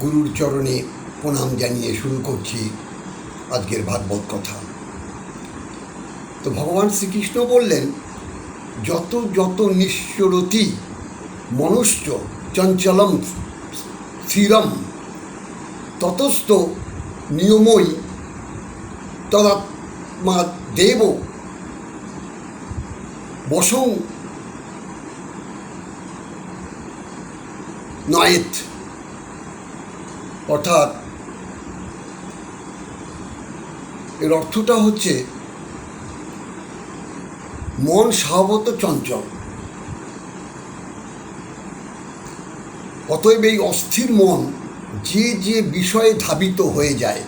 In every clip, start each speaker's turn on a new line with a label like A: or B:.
A: গুরুর চরণে প্রণাম জানিয়ে শুরু করছি আজকের ভাগবত কথা। তো ভগবান শ্রীকৃষ্ণ বললেন, যত যত নিশ্চরতি মনুষ্য চঞ্চলম স্থিরম ততস্থ নিয়মই তদাত্মা দেব বসং নয়েত। অর্থাৎ এর অর্থটা হচ্ছে, মন স্বভাবত চঞ্চল, অতএব এই অস্থির মন যে যে বিষয়ে ধাবিত হয়ে যায়,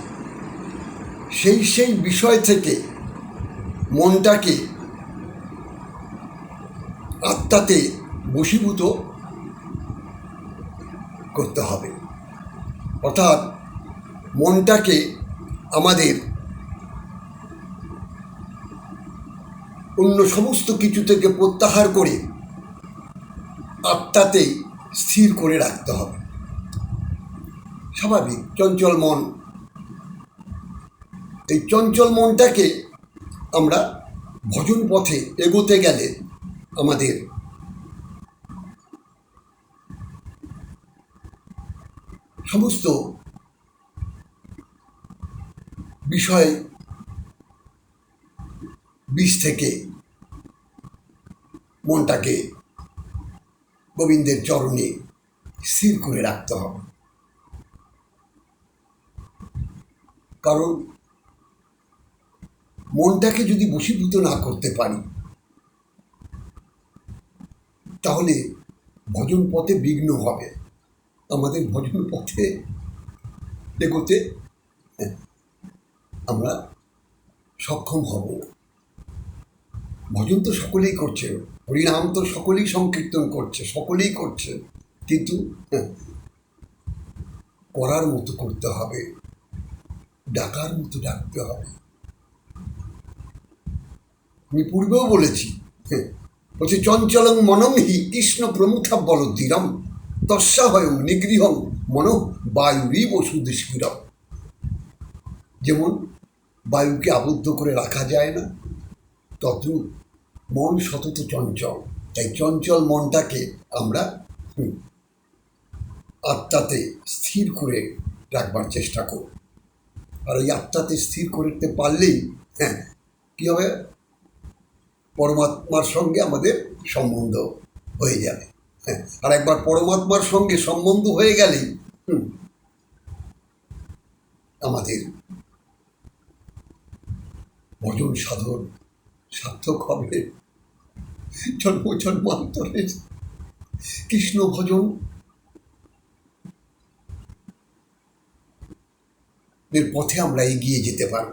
A: সেই সেই বিষয় থেকে মনটাকে আত্মাতে বশীভূত করতে হবে। অর্থাৎ মনটাকে আমাদের অন্য সমস্ত কিছু থেকে প্রত্যাহার করে আত্মাতে স্থির করে রাখতে হবে। স্বাভাবিক চঞ্চল মন, এই চঞ্চল মনটাকে আমরা ভজন পথে এগোতে গেলে আমাদের সমস্ত বিষয় বিষ থেকে মনটাকে গোবিন্দের চরণে স্থির করে রাখতে হবে। কারণ মনটাকে যদি বশীভূত না করতে পারি, তাহলে ভজন পথে বিঘ্ন হবে। আমাদের ভজন পথে এগোতে আমরা সক্ষম হব। ভজন তো সকলেই করছে, হরিনাম তো সকলেই সংকীর্তন করছে, সকলেই করছে, কিন্তু করার মতো করতে হবে, ডাকার মতো ডাকতে হবে। আমি পূর্বেও বলেছি, বলছে চঞ্চলং মনং হি কৃষ্ণ প্রমুখা বলধীরম তস্যাহয়ং নিগৃহং মন বায়ুরিব সুদৃষ্টিরম। যেমন বায়ুকে আবদ্ধ করে রাখা যায় না, তদ্রূপ মন সতত চঞ্চল। তাই চঞ্চল মনটাকে আমরা আত্মাতে স্থির করে রাখবার চেষ্টা করব। আর ওই আত্মাতে স্থির করতে পারলেই কী হবে, পরমাত্মার সঙ্গে আমাদের সম্বন্ধ হয়ে যাবে। আর একবার পরমাত্মার সঙ্গে সম্বন্ধ হয়ে গেলেই আমাদের ভজন সাধন সার্থক হবে। জন্ম জন্মান্তরের কৃষ্ণ ভজন এর পথে আমরা এগিয়ে যেতে পারব।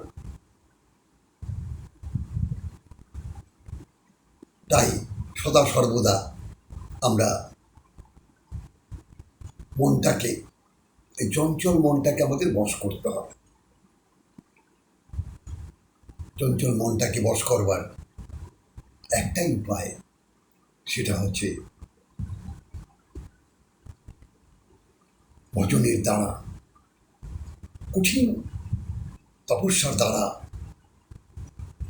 A: তাই সদা সর্বদা আমরা মনটাকে, এই চঞ্চল মনটাকে আমাদের বশ করতে হবে। চঞ্চল মনটাকে বশ করবার একটাই উপায়, সেটা হচ্ছে ভজনের দ্বারা, কঠিন তপস্যার দ্বারা।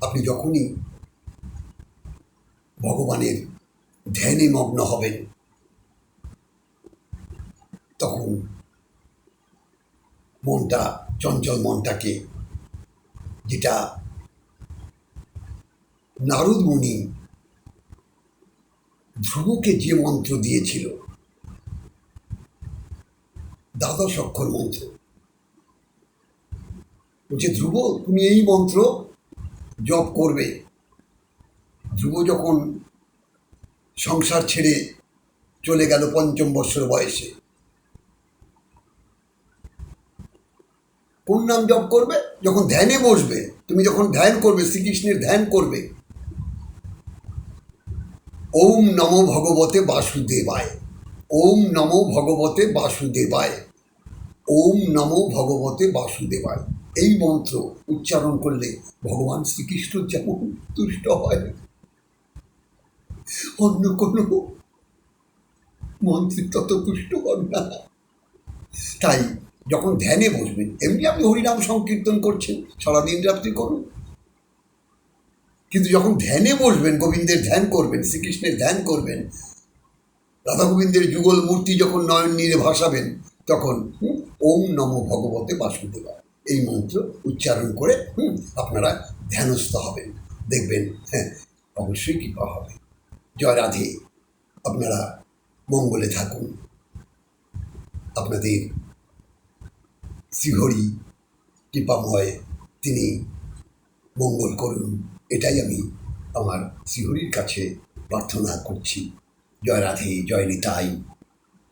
A: আপনি যখনই ভগবানের ধ্যানে মগ্ন হবেন, তখন মনটা, চঞ্চল মনটাকে, যেটা নারদ মুনি ধ্রুবকে যে মন্ত্র দিয়েছিল, দ্বাদশ অক্ষর মন্ত্র, বলছে ধ্রুব তুমি এই মন্ত্র জপ করবে। ধ্রুব যখন সংসার ছেড়ে চলে গেল ৫ম বৎসর বয়সে, কোন নাম জপ করবে? যখন ধ্যানে বসবে, তুমি যখন ধ্যান করবে, শ্রীকৃষ্ণের ধ্যান করবে, ওম নমো ভগবতে বাসুদেবায়, ওম নমো ভগবতে বাসুদেবায়, ওম নমো ভগবতে বাসুদেবায়। এই মন্ত্র উচ্চারণ করলে ভগবান শ্রীকৃষ্ণ যেমন তুষ্ট হয়, অন্য কোনো মন্ত্রে তত তুষ্ট হন না। তাই যখন ধ্যানে বসবেন, এমনি আপনি হরিনাম সংকীর্তন করছেন, সারাদিন রাত্রি করুন, কিন্তু যখন ধ্যানে বসবেন, গোবিন্দের ধ্যান করবেন, শ্রীকৃষ্ণের ধ্যান করবেন, রাধা গোবিন্দের যুগল মূর্তি যখন নয়ন নীরে ভাসাবেন, তখন ওম নমো ভগবতে বাসুদেবায় এই মন্ত্র উচ্চারণ করে আপনারা ধ্যানস্থ হবেন, দেখবেন হ্যাঁ অবশ্যই কৃপা হবে। জয় রাধে। আপনারা মঙ্গলে থাকুন, আপনাদের শ্রীহরি কৃপাময়, তিনি মঙ্গল করুন, এটাই আমি আমার শ্রীহরির কাছে প্রার্থনা করছি। জয় রাধে, জয় নিতাই।